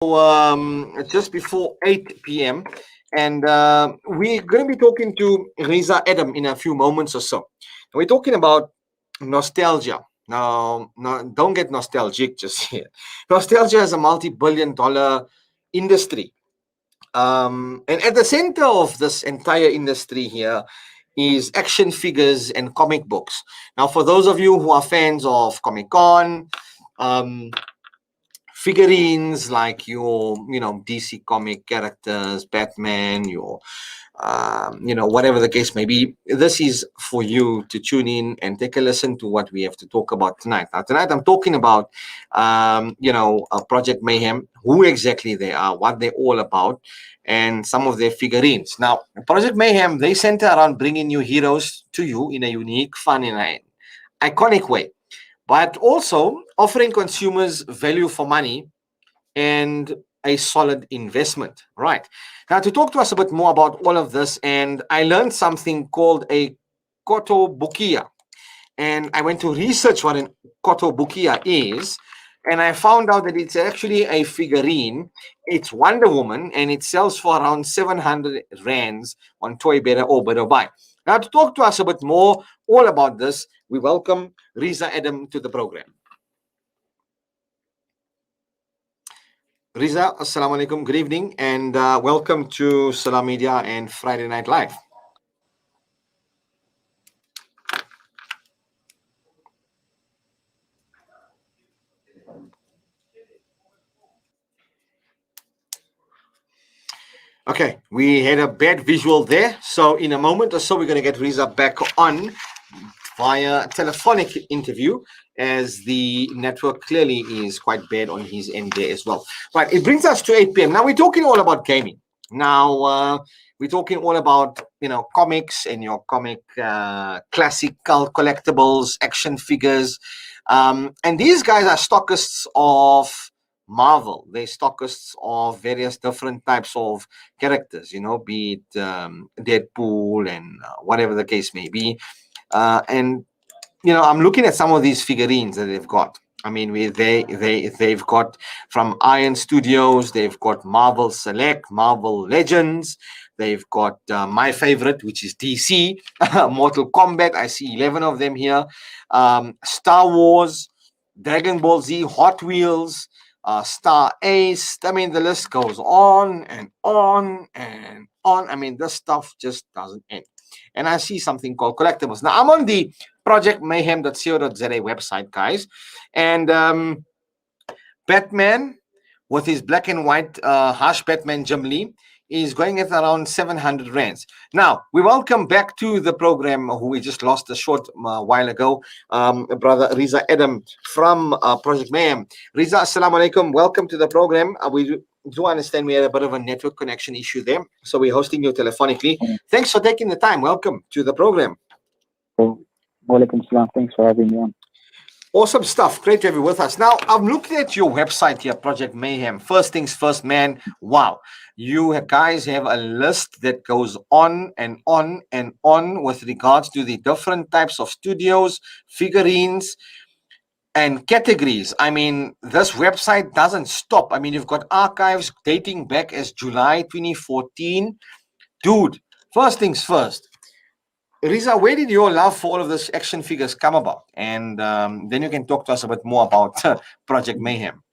Just before 8 p.m. And we're going to be talking to Reza Adam in a few moments or so. We're talking about nostalgia. Now, no, don't get nostalgic just here. Nostalgia is a multi-billion dollar industry. And at the center of this entire industry here is action figures and comic books. Now, for those of you who are fans of Comic Con, um, figurines like your DC comic characters, Batman, your whatever the case may be, this is for you to tune in and take a listen to what we have to talk about tonight. Now tonight I'm talking about Project Mayhem, who exactly they are, what they're all about, and some of their figurines. Now Project Mayhem, they center around bringing new heroes to you in a unique, fun, and iconic way, but also offering consumers value for money and a solid investment. Right. Now, to talk to us a bit more about all of this, and I learned something called a kotobukiya. And I went to research what an kotobukiya is, and I found out that it's actually a figurine. It's Wonder Woman, and it sells for around 700 rands on Toy Better or Better Buy. Now, to talk to us a bit more all about this, we welcome Reza Adam to the program. Reza, assalamu alaikum, good evening, and welcome to Salam Media and Friday Night Live. Okay, we had a bad visual there, so in a moment or so we're going to get Reza back on via telephonic interview, as the network clearly is quite bad on his end there as well. Right, it brings us to 8 p.m. Now we're talking all about gaming. Now we're talking all about comics and your comic classical collectibles, action figures, and these guys are stockists of Marvel. They're stockists of various different types of characters, be it Deadpool and whatever the case may be. And I'm looking at some of these figurines that they've got. I mean, they've got from Iron Studios, they've got Marvel Select, Marvel Legends, they've got my favorite, which is DC, Mortal Kombat. I see 11 of them here. Star Wars, Dragon Ball Z, Hot Wheels, Star Ace. I mean, the list goes on and on and on. I mean, this stuff just doesn't end. And I see something called Collectibles. Now, I'm on the projectmayhem.co.za website, guys. And Batman, with his black and white harsh Batman Jim Lee, is going at around 700 rands. Now, we welcome back to the program who we just lost a short while ago, brother Reza Adam from Project Mayhem. Reza, assalamu alaikum. Welcome to the program. We do understand we had a bit of a network connection issue there, so we're hosting you telephonically. Thanks for taking the time. Welcome to the program. Walaikum salam. Thanks for having me on. Awesome stuff. Great to have you with us. Now, I'm looking at your website here, Project Mayhem. First things first, man. Wow. You guys have a list that goes on and on and on with regards to the different types of studios, figurines, and categories. I mean, this website doesn't stop. I mean, you've got archives dating back as July 2014. Dude, first things first. Reza, where did your love for all of this action figures come about? And then you can talk to us a bit more about Project Mayhem.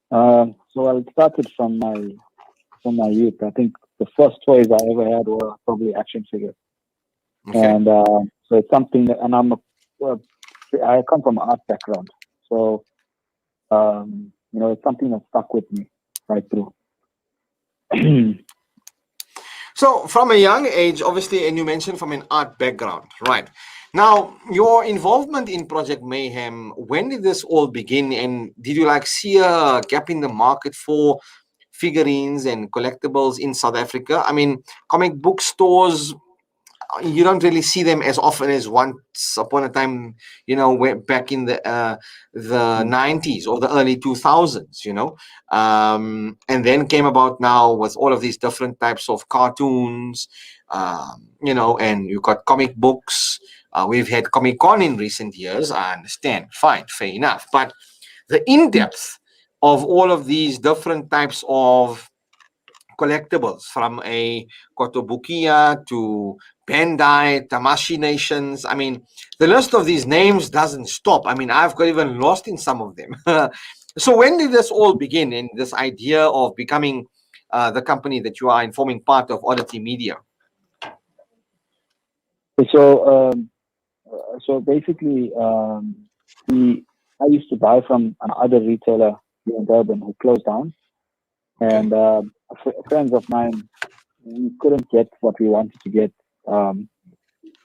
So I'll start it from my youth. I think the first toys I ever had were probably action figures. Okay. And so it's something that, and I come from an art background, so it's something that stuck with me right through. So from a young age, obviously, and you mentioned from an art background, right? Now, your involvement in Project Mayhem, when did this all begin? And did you see a gap in the market for figurines and collectibles in South Africa? I mean, comic book stores, you don't really see them as often as once upon a time, back in the 90s or the early 2000s, and then came about now with all of these different types of cartoons, and you've got comic books. We've had Comic Con in recent years. I understand. Fine, fair enough. But the in-depth of all of these different types of collectibles, from a Kotobukiya to Bandai, Tamashi Nations. I mean, the list of these names doesn't stop. I mean, I've got even lost in some of them. So when did this all begin, in this idea of becoming the company that you are and forming part of Oddity Media? So, so basically, I used to buy from another retailer here in Durban who closed down, and friends of mine, we couldn't get what we wanted to get,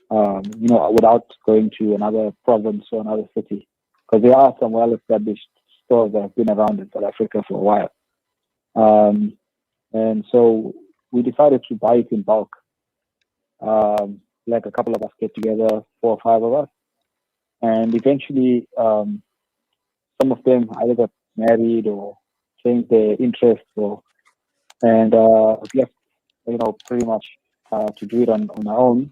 without going to another province or another city, because there are some well-established stores that have been around in South Africa for a while. Um, and so we decided to buy it in bulk. Like a couple of us get together, 4 or 5 of us, and eventually some of them either got married or changed their interests, and left, pretty much to do it on our own.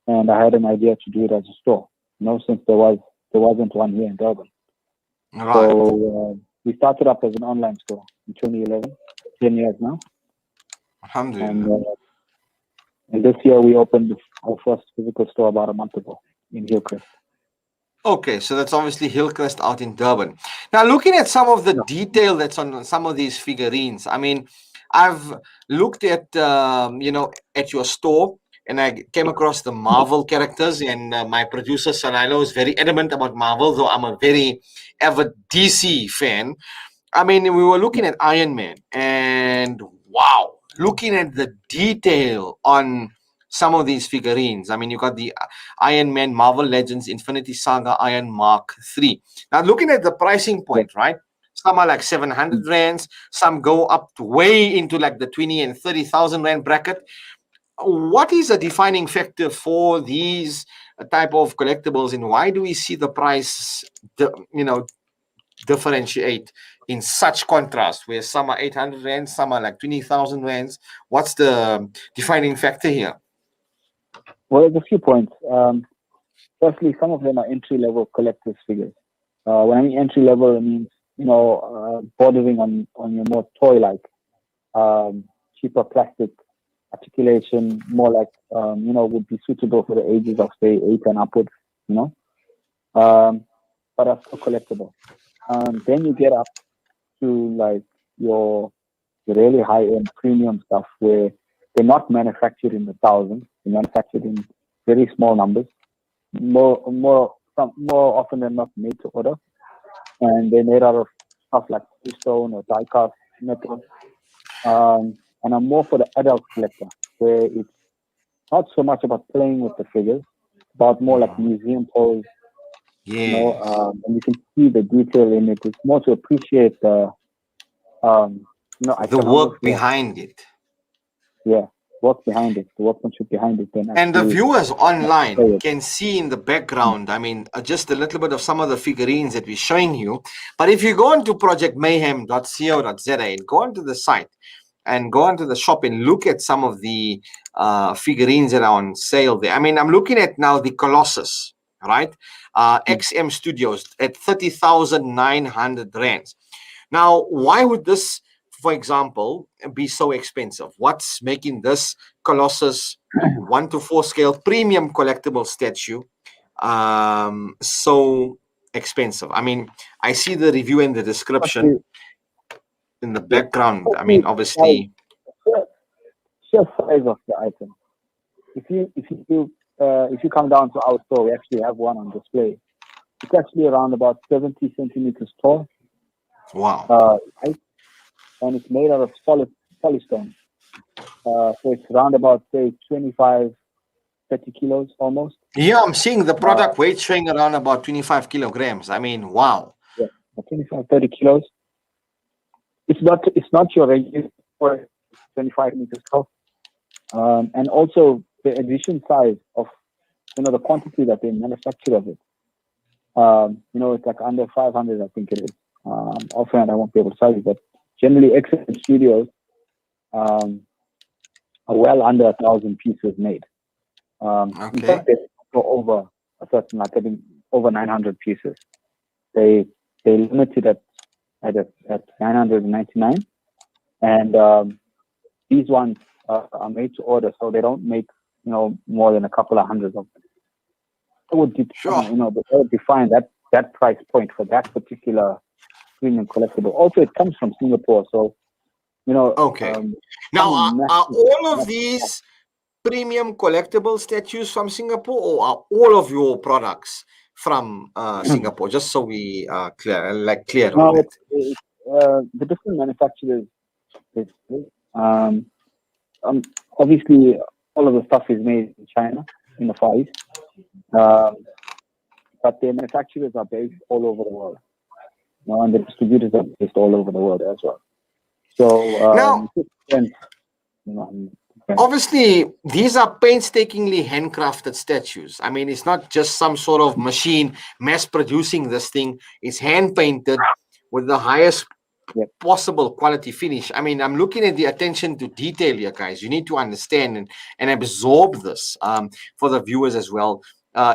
And I had an idea to do it as a store, since there wasn't one here in Durban. Right. So we started up as an online store in 2011, 10 years now. Alhamdulillah. And this year we opened our first physical store about a month ago in Hillcrest. Okay, so that's obviously Hillcrest out in Durban. Now, looking at some of the detail that's on some of these figurines, I mean, I've looked at at your store, and I came across the Marvel characters, and my producer Salilo is very adamant about Marvel, though I'm a very avid DC fan. I mean, we were looking at Iron Man, and wow, looking at the detail on some of these figurines. I mean, you got the Iron Man, Marvel Legends, Infinity Saga, Iron Mark 3. Now, looking at the pricing point, right? Some are like 700 rands, some go up to way into like the 20 and 30,000 rand bracket. What is a defining factor for these type of collectibles, and why do we see the price, differentiate in such contrast, where some are 800 rands, some are like 20,000 rands? What's the defining factor here? Well, there's a few points. Firstly, some of them are entry-level collector's figures. When I mean entry-level, it means, bordering on your more toy-like, cheaper plastic articulation, more like, would be suitable for the ages of, say, 8 and upwards, but are still collectible. Then you get up to like your really high-end premium stuff where they're not manufactured in the thousands, they're manufactured in very small numbers, more often than not made to order, and they're made out of stuff like stone or die-cast metal. And I'm more for the adult collector, where it's not so much about playing with the figures, but more like museum pose. Yes. And you can see the detail in it. It's more to appreciate the work behind it. Yeah, work behind it, the workmanship behind it. And the viewers online can see in the background, I mean, just a little bit of some of the figurines that we're showing you. But if you go into projectmayhem.co.za and go onto the site and go onto the shop and look at some of the figurines that are on sale there. I mean, I'm looking at now the Colossus, right? XM Studios at 30,900 rands. Now, why would this, for example, be so expensive? What's making this Colossus 1:4 scale premium collectible statue so expensive? I mean, I see the review and the description in the background. I mean, obviously, sheer size of the item. If you come down to our store, we actually have one on display. It's actually around about 70 centimeters tall. Wow. And it's made out of solid polystone. So it's around about, say, 25, 30 kilos almost. Yeah, I'm seeing the product weight showing around about 25 kilograms. I mean, wow. Yeah, 25, 30 kilos. It's not your regular 25 meters tall. And also the edition size of, the quantity that they manufacture of it. It's like under 500, I think it is. Offhand, I won't be able to tell you, but generally, XM Studios are well under 1,000 pieces made. In fact, they go over a certain, like I think, over 900 pieces. They limited at at 999, and these ones are made to order, so they don't make more than a couple of hundreds of them. That would that would define that price point for that particular premium collectible. Also, it comes from Singapore, so Okay. Now, are all of these premium collectible statues from Singapore, or are all of your products from Singapore? Just so we are clear on that. The different manufacturers. Obviously, all of the stuff is made in China, in the Far East, but their manufacturers are based all over the world. And the distributors are based all over the world as well. So now, obviously, these are painstakingly handcrafted statues. I mean, it's not just some sort of machine mass producing this thing. It's hand painted with the highest possible quality finish. I mean, I'm looking at the attention to detail here, guys. You need to understand and absorb this for the viewers as well.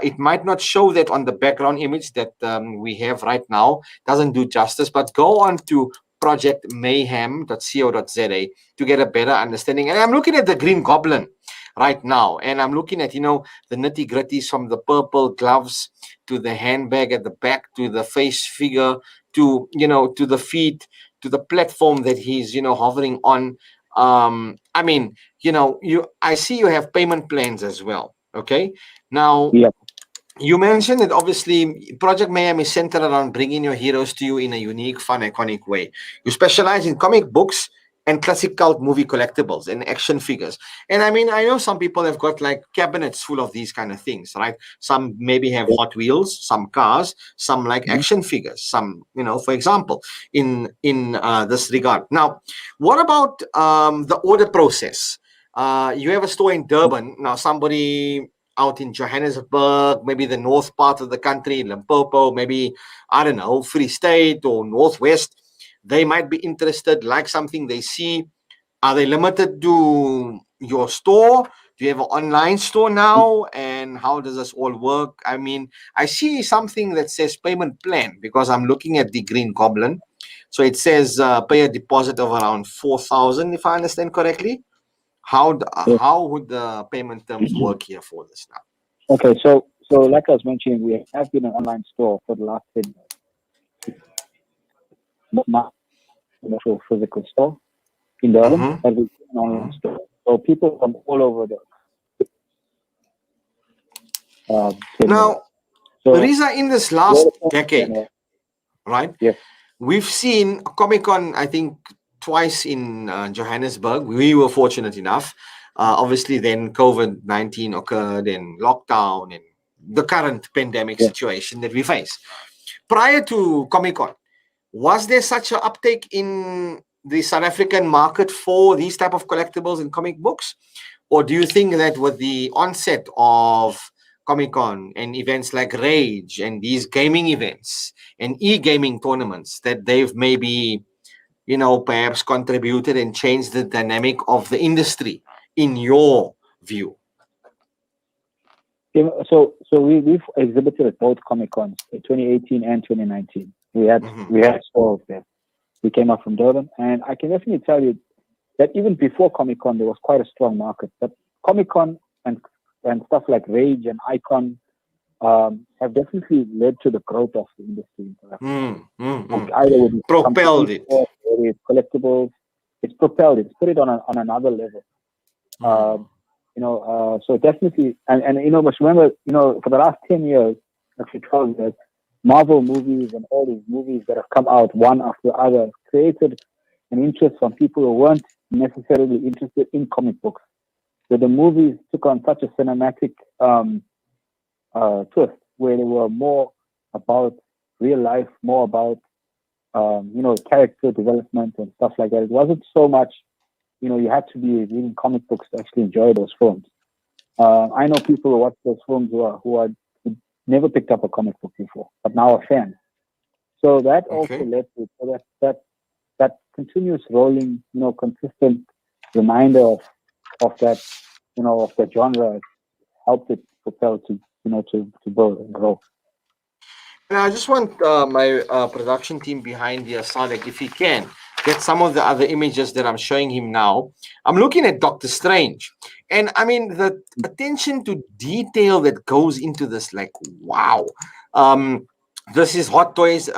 It might not show that on the background image that we have right now. Doesn't do justice, but go on to projectmayhem.co.za to get a better understanding. And I'm looking at the Green Goblin right now, and I'm looking at the nitty gritties, from the purple gloves to the handbag at the back to the face figure to to the feet to the platform that he's hovering on. I mean, I see you have payment plans as well. Okay, now. Yep. You mentioned that obviously Project Mayhem is centered around bringing your heroes to you in a unique, fun, iconic way. You specialize in comic books and classic cult movie collectibles and action figures. And I mean, I know some people have got like cabinets full of these kind of things, right? Some maybe have Hot Wheels, some cars, some like action figures, some, for example, in this regard. Now, what about the order process? You have a store in Durban. Now, somebody out in Johannesburg, maybe the north part of the country, Limpopo, maybe, I don't know, Free State or Northwest, they might be interested, like something they see. Are they limited to your store? Do you have an online store now? And how does this all work? I mean, I see something that says payment plan because I'm looking at the Green Goblin. So it says pay a deposit of around 4,000, if I understand correctly. How would the payment terms work here for this now? Okay, so like I was mentioning, we have been an online store for the last 10 years. Not a physical store in Durban, but we've been an online store. So people from all over the now, Reza, in this last decade, right? Yes. We've seen Comic-Con, I think, twice in Johannesburg. We were fortunate enough. Obviously, then COVID-19 occurred and lockdown and the current pandemic situation that we face. Prior to Comic-Con, was there such an uptake in the South African market for these type of collectibles and comic books? Or do you think that with the onset of Comic-Con and events like Rage and these gaming events and e-gaming tournaments that they've maybe perhaps contributed and changed the dynamic of the industry, in your view? So we've exhibited at both Comic-Cons, 2018 and 2019. We had stores there. We came up from Durban, and I can definitely tell you that even before Comic-Con, there was quite a strong market. But Comic-Con and stuff like Rage and Icon have definitely led to the growth of the industry. Either with propelled it. With collectibles, it's propelled it. It's put it on another level. So definitely, and but remember, for the last 10 years, actually 12 years, Marvel movies and all these movies that have come out one after the other created an interest from people who weren't necessarily interested in comic books. So the movies took on such a cinematic twist, where they were more about real life, more about character development and stuff like that. It wasn't so much, you had to be reading comic books to actually enjoy those films. I know people who watch those films who never picked up a comic book before, but now are fans. So that also led to that continuous rolling, consistent reminder of that, of that genre helped it propel to grow and grow. And I just want my production team behind here, Sadek, if he can, get some of the other images that I'm showing him now. I'm looking at Doctor Strange. And I mean, the attention to detail that goes into this, like, wow. Um, this is Hot Toys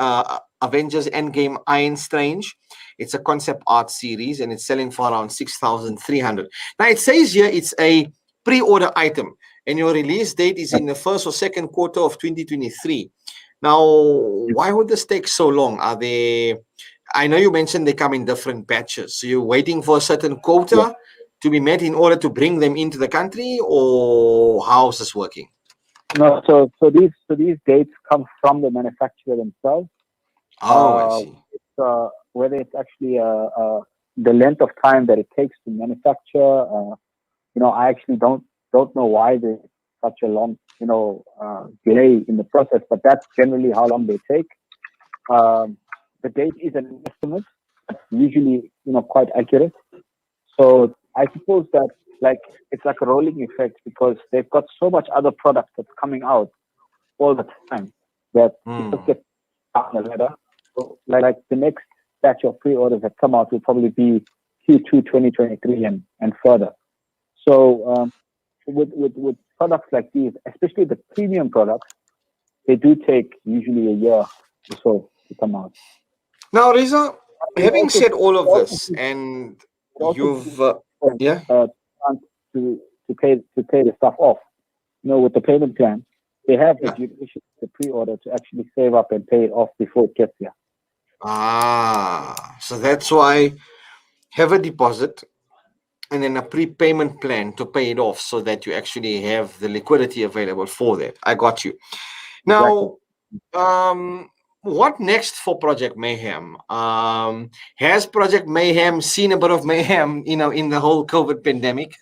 Avengers Endgame Iron Strange. It's a concept art series and it's selling for around 6,300. Now, it says here it's a pre order item and your release date is in the first or second quarter of 2023. Now, why would this take so long? Are they? I know you mentioned they come in different batches. So you're waiting for a certain quota to be met in order to bring them into the country, or how's this working? No, so these dates come from the manufacturer themselves. Oh, I see. Whether it's actually the length of time that it takes to manufacture. I actually don't know why there's such a long delay in the process, but that's generally how long they take. The date is an estimate, usually quite accurate. So I suppose that it's like a rolling effect because they've got so much other product that's coming out all the time that it just gets down the ladder. So like the next batch of pre-orders that come out will probably be Q2 2023 and further. So with products like these, especially the premium products, they do take usually a year or so to come out. Now, Reza, It having also, said all it of also this, and it also you've, yeah, chance to pay the stuff off. With the payment plan, they have the yeah. duration, the pre-order to actually save up and pay it off before it gets here. So that's why have a deposit and then a prepayment plan to pay it off so that you actually have the liquidity available for that. I got you. Exactly. Now, what next for Project Mayhem? Has Project Mayhem seen a bit of mayhem, in the whole COVID pandemic,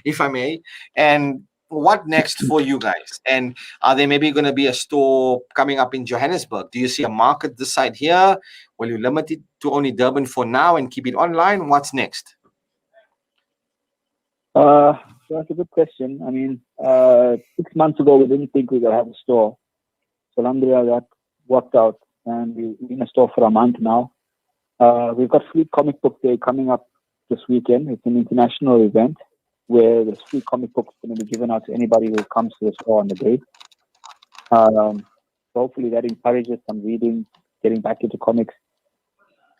if I may? And what next for you guys? And are there maybe going to be a store coming up in Johannesburg? Do you see a market this side here? Will you limit it to only Durban for now and keep it online? What's next? That's a good question. I mean, 6 months ago, we didn't think we could have a store. So, alhamdulillah, that worked out. And we're in a store for a month now. We've got Free Comic Book Day coming up this weekend. It's an international event where the free comic books are going to be given out to anybody who comes to the store on the day. So hopefully that encourages some reading, getting back into comics.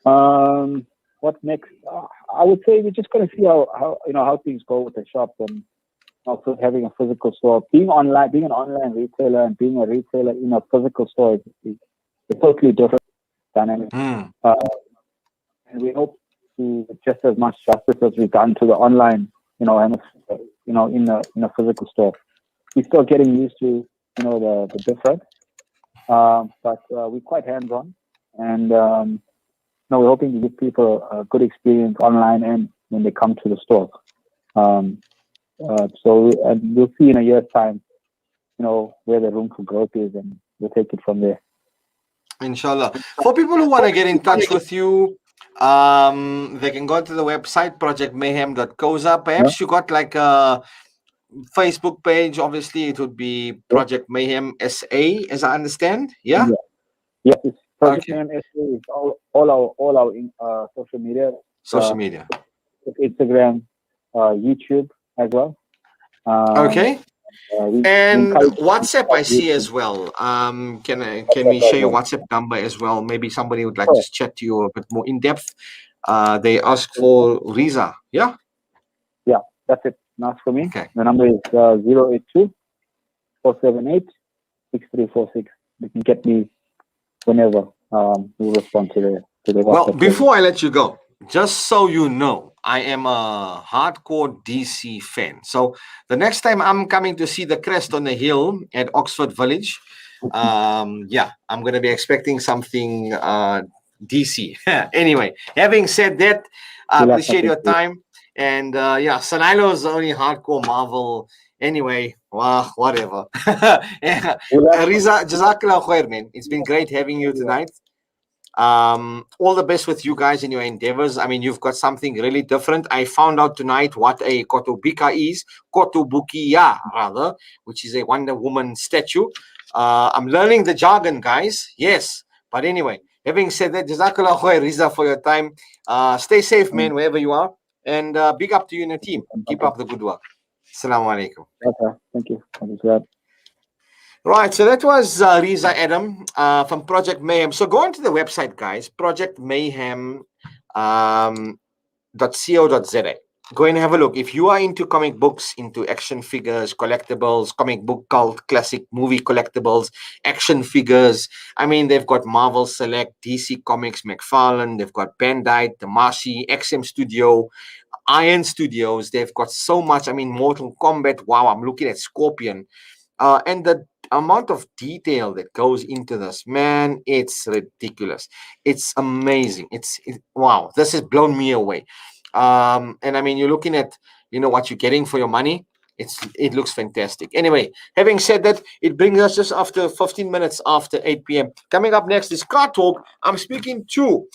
What next? I would say we're just going to see how things go with the shop and also having a physical store. Being an online retailer and being a retailer in a physical store is a totally different dynamic. Mm. And we hope to just as much justice as we've done to the online, and in a physical store. We're still getting used to, the difference, but we're quite hands-on, and we're hoping to give people a good experience online and when they come to the store. And we'll see in a year's time, where the room for growth is, and we'll take it from there. Inshallah. For people who want to get in touch with you, they can go to the website projectmayhem.coza. Perhaps you got like a Facebook page. Obviously, it would be Project Mayhem SA, as I understand. Yeah. Yes, it's Project Okay. Mayhem SA is all our social media. Social media. Instagram, YouTube as well. Okay. We And encourage WhatsApp, I see as well. Can we share your WhatsApp number as well? Maybe somebody would like to chat to you a bit more in depth. They ask for Reza. Yeah. Yeah, that's it. Ask for me. Okay. The number is 082 478 6346. You can get me whenever. We'll respond to the WhatsApp. Well, before I let you go, just so you know, I am a hardcore DC fan. So the next time I'm coming to see the crest on the hill at Oxford Village, I'm going to be expecting something DC. Anyway, having said that, I appreciate your time. And Sanilo is only hardcore Marvel. Anyway, well, whatever. Reza, Jazakallah khair, man. It's been great having you tonight. All the best with you guys in your endeavors. I mean, you've got something really different. I found out tonight what a Kotobika is, Kotobukiya rather, which is a Wonder Woman statue. I'm learning the jargon, guys. Yes. But anyway, having said that, Jazakallah khair, Riza, for your time. Stay safe, man, wherever you are. And big up to you and your team. Keep up the good work. Assalamu alaikum. Okay. Thank you. Thank you. Right, so that was Reza Adam from Project Mayhem. So go onto the website, guys, projectmayhem.co.za. Go and have a look. If you are into comic books, into action figures, collectibles, comic book cult, classic movie collectibles, action figures. I mean, they've got Marvel Select, DC Comics, McFarlane, they've got Bandai, Tamashii, XM Studio, Iron Studios. They've got so much. I mean, Mortal Kombat. Wow, I'm looking at Scorpion. And the amount of detail that goes into this, man, it's ridiculous. It's amazing. Wow, this has blown me away. And I mean, you're looking at, what you're getting for your money. It looks fantastic. Anyway, having said that, it brings us just after 15 minutes after 8 p.m. Coming up next is Car Talk. I'm speaking to